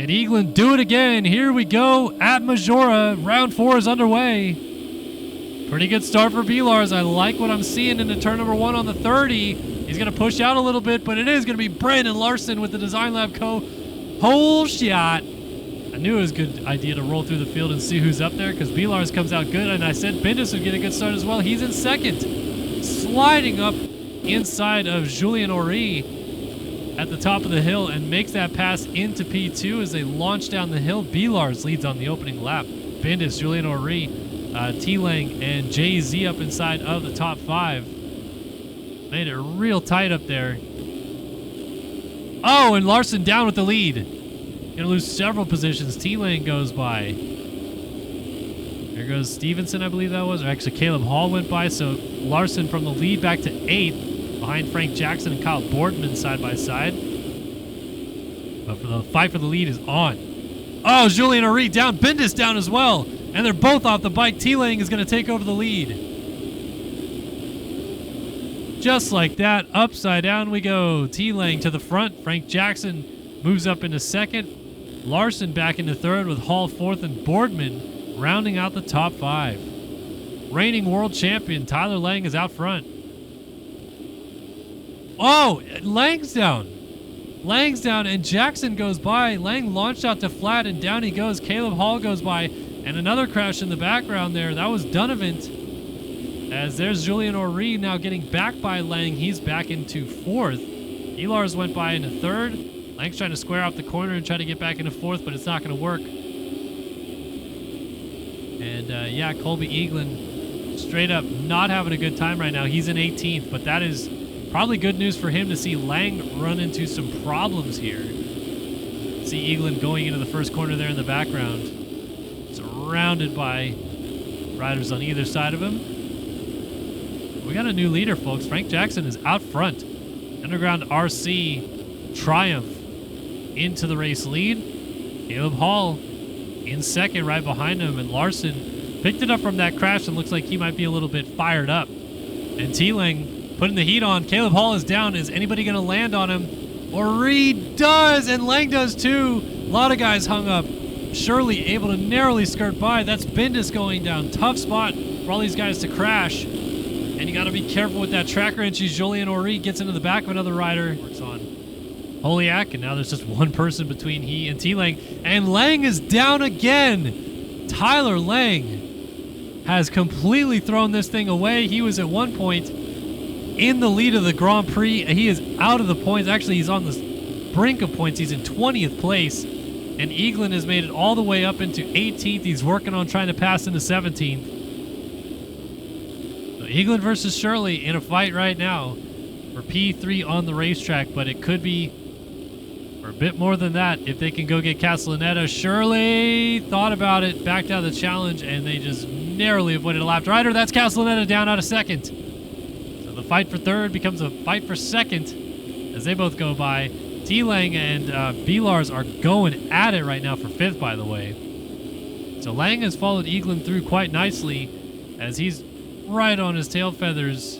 And Eaglin do it again. Here we go at Majora. Round 4 is underway. Pretty good start for B-Lars. I like what I'm seeing into turn number 1 on the 30. He's going to push out a little bit, but it is going to be Brandon Larson with the Design Lab Co. Whole shot. I knew it was a good idea to roll through the field and see who's up there because B-Lars comes out good, and I said Bendis would get a good start as well. He's in second, sliding up inside of Julien Ory at the top of the hill and makes that pass into P2 as they launch down the hill. B-Lars leads on the opening lap. Bendis, Julien Ory, T-Lang, and Jay-Z up inside of the top 5. Made it real tight up there. Oh, and Larson down with the lead. Gonna lose several positions. T-Lane goes by. There goes Stevenson, I believe that was. Or actually, Caleb Hall went by. So Larson from the lead back to 8th. Behind Frank Jackson and Kyle Boardman side by side. But for the fight for the lead is on. Oh, Julien Ory down. Bendis down as well. And they're both off the bike. T-Lane is going to take over the lead. Just like that, upside down we go. T-Lane to the front. Frank Jackson moves up into second. Larson back into third with Hall 4th and Boardman rounding out the top 5. Reigning world champion Tyler Lang is out front. Oh, Lang's down. Lang's down and Jackson goes by. Lang launched out to flat and down he goes. Caleb Hall goes by and another crash in the background there. That was Donovan. As there's Julien Ory now getting back by Lang. He's back into 4th. Elars went by into 3rd. Lang's trying to square off the corner and try to get back into 4th, but it's not going to work. And yeah, Colby Eaglin straight up not having a good time right now. He's in 18th, but that is probably good news for him to see Lang run into some problems here. See Eaglin going into the first corner there in the background. Surrounded by riders on either side of him. We got a new leader, folks. Frank Jackson is out front. Underground RC Triumph into the race lead. Caleb Hall in second right behind him, and Larson picked it up from that crash and looks like he might be a little bit fired up. And T-Lang putting the heat on. Caleb Hall is down. Is anybody going to land on him? Ory does, and Lang does too. A lot of guys hung up. Shirley able to narrowly skirt by. That's Bendis going down. Tough spot for all these guys to crash. And you got to be careful with that track wrench. Julien Ory gets into the back of another rider. Works on Holiak, and now there's just one person between he and T-Lang. And Lang is down again. Tyler Lang has completely thrown this thing away. He was at one point in the lead of the Grand Prix. He is out of the points. Actually, he's on the brink of points. He's in 20th place. And Eaglin has made it all the way up into 18th. He's working on trying to pass into 17th. So Eaglin versus Shirley in a fight right now for P3 on the racetrack, but it could be for a bit more than that if they can go get Castellaneta. Shirley thought about it, backed out of the challenge, and they just narrowly avoided a lap rider. That's Castellaneta down out of second. So the fight for third becomes a fight for second as they both go by. T-Lang and B-Lars are going at it right now for 5th, by the way. So Lang has followed Eaglin through quite nicely as he's right on his tail feathers.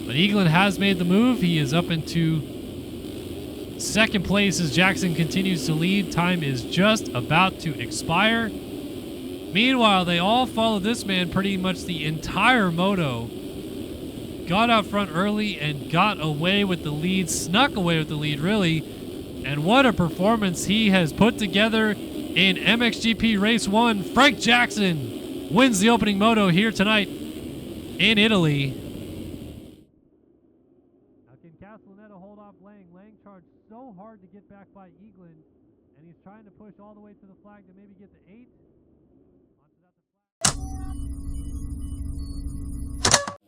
But Eaglin has made the move. He is up into 2nd place as Jackson continues to lead. Time is just about to expire. Meanwhile, they all followed this man pretty much the entire moto. Got out front early and got away with the lead, snuck away with the lead, really. And what a performance he has put together in MXGP Race 1. Frank Jackson wins the opening moto here tonight in Italy. Now can Castellaneta hold off Lang? Lang charged so hard to get back by Eaglin, and he's trying to push all the way to the flag to maybe get to 8th.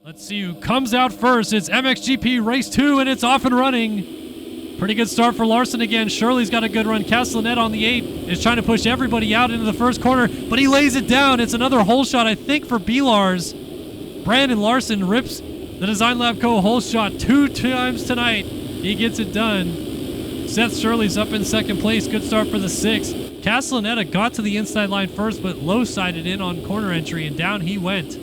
Let's see who comes out first. It's MXGP Race 2, and it's off and running. Pretty good start for Larson again. Shirley's got a good run. Castellaneta on the 8 is trying to push everybody out into the first corner, but he lays it down. It's another hole shot, I think, for B-Lars. Brandon Larson rips the Design Lab Co. hole shot 2 times tonight. He gets it done. Seth Shirley's up in 2nd place. Good start for the 6th. Castellaneta got to the inside line first, but low-sided in on corner entry, and down he went.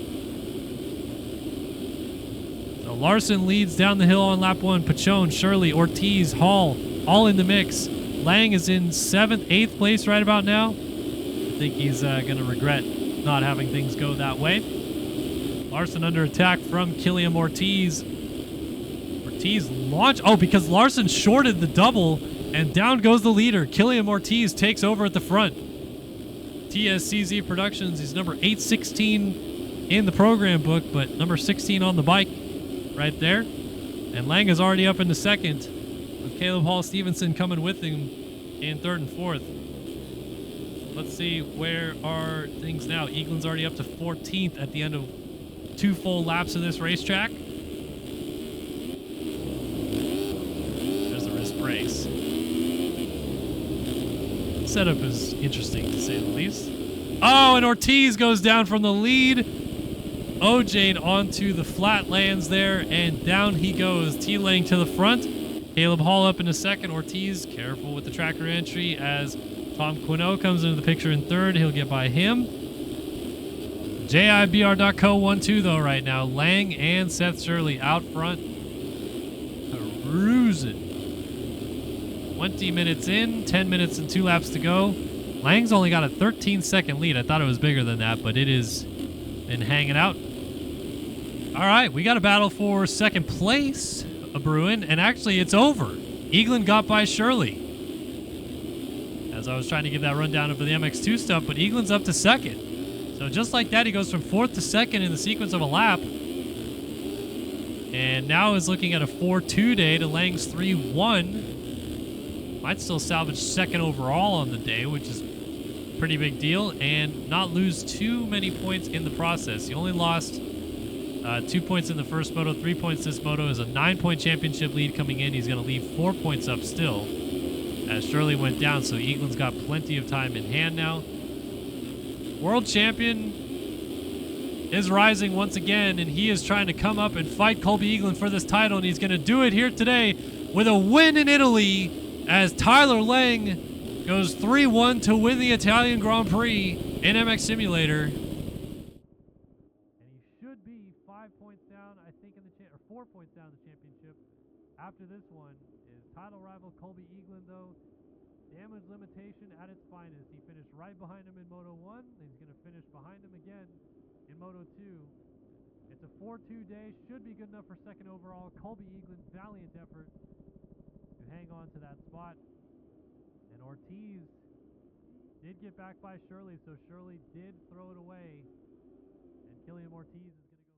Larson leads down the hill on lap 1. Pachon, Shirley, Ortiz, Hall, all in the mix. Lang is in 7th, 8th place right about now. I think he's going to regret not having things go that way. Larson under attack from Killian Ortiz. Ortiz launch. Oh, because Larson shorted the double, and down goes the leader. Killian Ortiz takes over at the front. TSCZ Productions, he's number 816 in the program book, but number 16 on the bike right there. And Lang is already up into second, with Caleb Hall Stevenson coming with him in 3rd and 4th. Let's see, where are things now? Eaglin's already up to 14th at the end of 2 full laps of this racetrack. There's the wrist brace. Setup is interesting, to say the least. Oh, and Ortiz goes down from the lead. OJ onto the flat lands there, and down he goes. T-Lang to the front. Caleb Hall up into second. Ortiz, careful with the tracker entry as Tom Quinault comes into the picture in 3rd. He'll get by him. JIBR.co 1-2 though right now. Lang and Seth Shirley out front. Cruising. 20 minutes in, 10 minutes and 2 laps to go. Lang's only got a 13-second lead. I thought it was bigger than that, but it is been hanging out. All right, we got a battle for 2nd place, a Bruin, and actually it's over. Eaglin got by Shirley. As I was trying to give that rundown of the MX2 stuff, but Eaglin's up to 2nd. So just like that, he goes from 4th to 2nd in the sequence of a lap. And now is looking at a 4-2 day to Lang's 3-1. Might still salvage 2nd overall on the day, which is a pretty big deal, and not lose too many points in the process. He only lost 2 points in the first moto, 3 points this moto. Is a 9-point championship lead coming in. He's going to leave 4 points up still as Shirley went down, so Eaglin's got plenty of time in hand now. World champion is rising once again, and he is trying to come up and fight Colby Eaglin for this title, and he's going to do it here today with a win in Italy as Tyler Lang goes 3-1 to win the Italian Grand Prix in MX Simulator. And he should be 5 points down, I think, in the or 4 points down in the championship. After this one is title rival Colby Eaglin, though. Damage limitation at its finest. He finished right behind him in Moto 1. And he's going to finish behind him again in Moto 2. It's a 4-2 day. Should be good enough for 2nd overall. Colby Eaglin's valiant effort to hang on to that spot. And Ortiz did get back by Shirley, so Shirley did throw it away. And Killian Ortiz is going to go.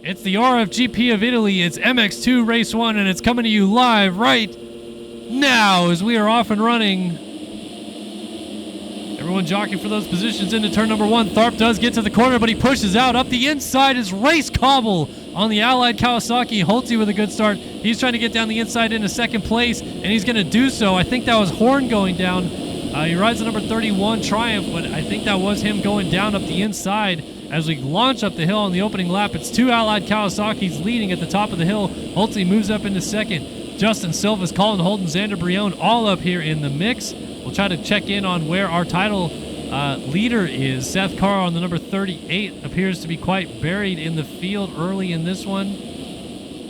It's the RFGP of Italy. It's MX2 Race 1, and it's coming to you live right now as we are off and running. Everyone jockeying for those positions into turn number 1. Tharp does get to the corner, but he pushes out. Up the inside is Race Cobble on the Allied Kawasaki. Holtzy with a good start. He's trying to get down the inside into 2nd place, and he's going to do so. I think that was Horn going down. He rides the number 31 Triumph, but I think that was him going down up the inside. As we launch up the hill on the opening lap, it's 2 Allied Kawasaki's leading at the top of the hill. Holtzy moves up into 2nd. Justin Silva's Colin Holden, Xander Brion, all up here in the mix. We'll try to check in on where our title leader is. Seth Carr on the number 38 appears to be quite buried in the field early in this one.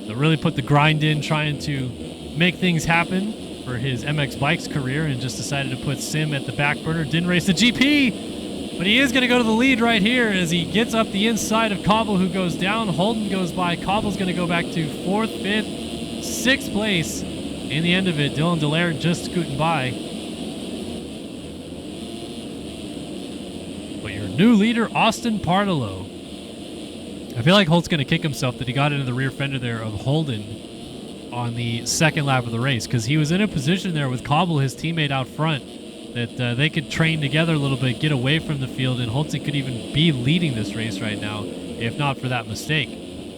So really put the grind in, trying to make things happen for his MX Bikes career, and just decided to put Sim at the back burner. Didn't race the GP. But he is going to go to the lead right here as he gets up the inside of Cobble, who goes down. Holden goes by. Cobble's going to go back to 4th, 5th, 6th place in the end of it. Dylan Delaire just scooting by. But your new leader, Austin Partolo. I feel like Holt's going to kick himself that he got into the rear fender there of Holden on the 2nd lap of the race, because he was in a position there with Cobble, his teammate, out front, that they could train together a little bit, get away from the field, and Holtzy could even be leading this race right now, if not for that mistake.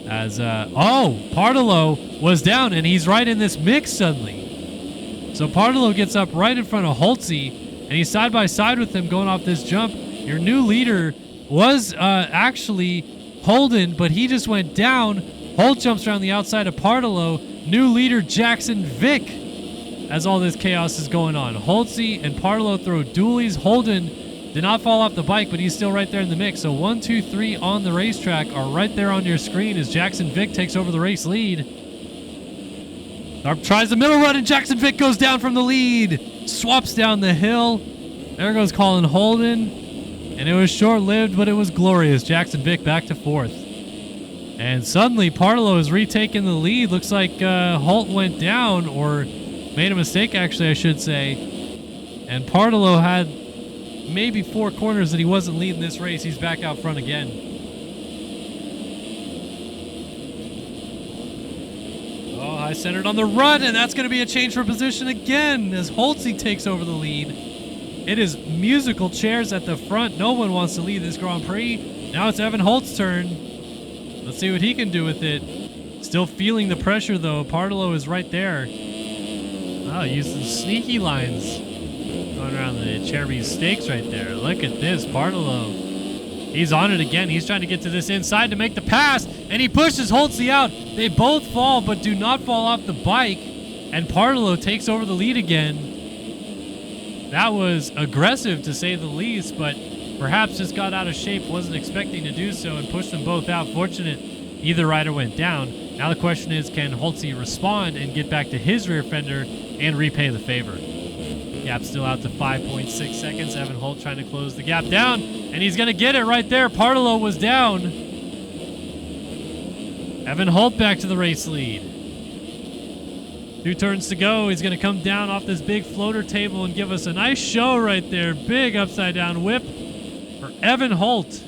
As, Partolo was down, and he's right in this mix suddenly. So Partolo gets up right in front of Holtzy, and he's side by side with him going off this jump. Your new leader was actually Holden, but he just went down. Holt jumps around the outside of Partolo. New leader Jackson Vick, as all this chaos is going on. Holtzy and Partolo throw dualies. Holden did not fall off the bike, but he's still right there in the mix. So 1, 2, 3 on the racetrack are right there on your screen as Jackson Vick takes over the race lead. Tharp tries the middle run, and Jackson Vick goes down from the lead. Swaps down the hill. There goes Colin Holden. And it was short-lived, but it was glorious. Jackson Vick back to 4th. And suddenly, Partolo has retaken the lead. Looks like Holt went down, or made a mistake, actually, I should say. And Partolo had maybe 4 corners that he wasn't leading this race. He's back out front again. Oh, high centered on the run, and that's going to be a change for position again as Holtzy takes over the lead. It is musical chairs at the front. No one wants to lead this Grand Prix. Now it's Evan Holt's turn. Let's see what he can do with it. Still feeling the pressure, though. Partolo is right there. Oh, using sneaky lines. Going around the Cherby stakes right there. Look at this, Partolo. He's on it again. He's trying to get to this inside to make the pass, and he pushes Holtzy out. They both fall, but do not fall off the bike, and Partolo takes over the lead again. That was aggressive, to say the least, but perhaps just got out of shape, wasn't expecting to do so, and pushed them both out. Fortunate either rider went down. Now the question is, can Holtzy respond and get back to his rear fender and repay the favor? Gap still out to 5.6 seconds. Evan Holt trying to close the gap down, and he's going to get it right there. Partolo was down. Evan Holt back to the race lead. 2 turns to go. He's going to come down off this big floater table and give us a nice show right there. Big upside down whip for Evan Holt.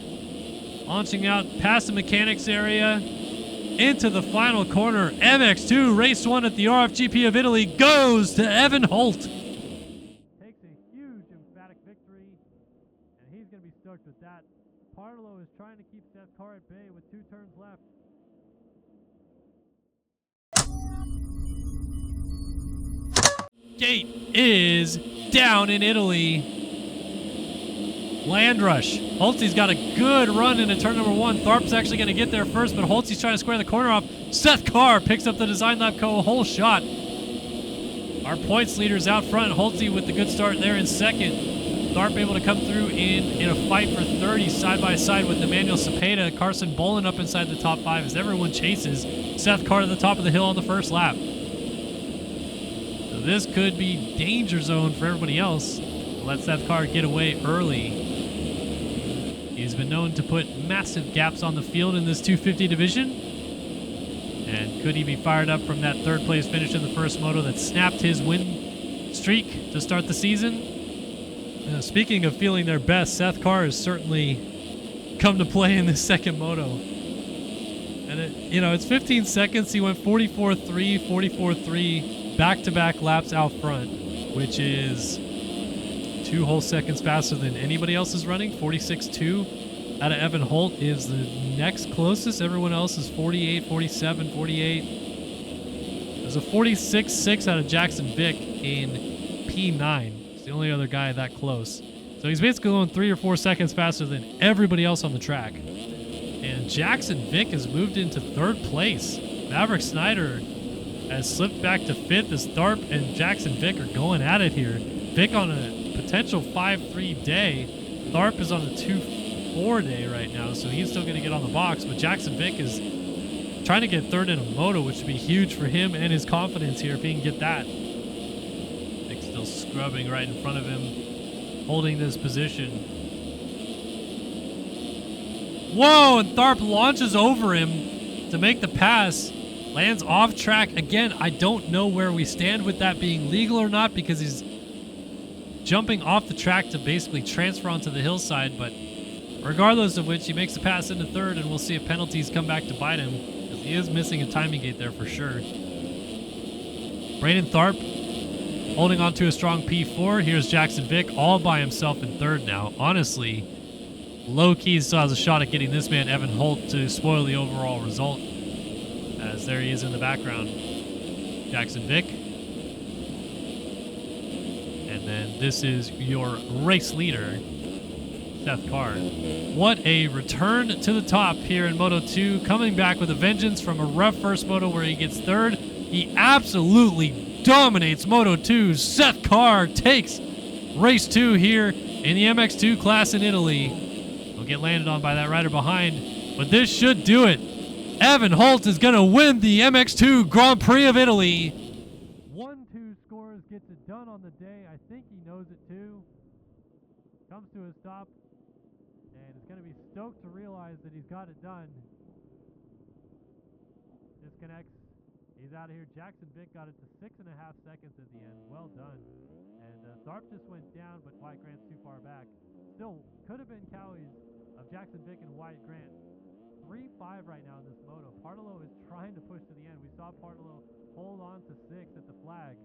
Launching out past the mechanics area into the final corner. MX2 Race 1 at the RFGP of Italy goes to Evan Holt. Takes a huge emphatic victory, and he's going to be stoked with that. Partolo is trying to keep Seth Carr at bay with 2 turns left. Gate is down in Italy. Land rush. Holtzy's got a good run into turn number 1. Tharp's actually going to get there first, but Holtzy's trying to square the corner off. Seth Carr picks up the Design Lab Co. whole shot. Our points leaders out front. Holtzy with the good start there in second. Tharp able to come through in a fight for 30 side by side with Emmanuel Cepeda. Carson Bolin up inside the top 5 as everyone chases Seth Carr to the top of the hill on the first lap. So this could be danger zone for everybody else. Let Seth Carr get away early. He's been known to put massive gaps on the field in this 250 division. And could he be fired up from that 3rd place finish in the first moto that snapped his win streak to start the season? Speaking of feeling their best, Seth Carr has certainly come to play in this 2nd moto. And it's 15 seconds. He went 44.3, 44.3 back-to-back laps out front, which is 2 whole seconds faster than anybody else is running. 46.2 out of Evan Holt is the next closest. Everyone else is 48, 47, 48. There's a 46.6 out of Jackson Vick in P9. It's the only other guy that close. So he's basically going 3 or 4 seconds faster than everybody else on the track. And Jackson Vick has moved into 3rd place. Maverick Snyder has slipped back to 5th as Tharp and Jackson Vick are going at it here. Vick on a potential 5.3 day. Tharp is on a 2.4 day right now, so he's still going to get on the box. But Jackson Vick is trying to get 3rd in a moto, which would be huge for him and his confidence here if he can get that. Vick's still scrubbing right in front of him, holding this position. Whoa, and Tharp launches over him to make the pass. Lands off track. Again, I don't know where we stand with that being legal or not, because he's jumping off the track to basically transfer onto the hillside, but regardless of which, he makes the pass into 3rd, and we'll see if penalties come back to bite him, because he is missing a timing gate there for sure. Brandon Tharp holding on to a strong P4. Here's Jackson Vick all by himself in 3rd now. Honestly, low-key still has a shot at getting this man, Evan Holt, to spoil the overall result, as there he is in the background. Jackson Vick. And then this is your race leader, Seth Carr. What a return to the top here in Moto 2, coming back with a vengeance from a rough first moto where he gets 3rd. He absolutely dominates Moto 2. Seth Carr takes race 2 here in the MX2 class in Italy. He'll get landed on by that rider behind, but this should do it. Evan Holt is going to win the MX2 Grand Prix of Italy. on the day. I think he knows it too. Comes to a stop and is going to be stoked to realize that he's got it done. Disconnects. He's out of here. Jackson Vick got it to 6.5 seconds at the end. Well done. And Tharp just went down, but Wyatt Grant's too far back. Still, could have been Cowies of Jackson Vick and Wyatt Grant. 3-5 right now in this moto. Partolo is trying to push to the end. We saw Partolo hold on to 6 at the flag.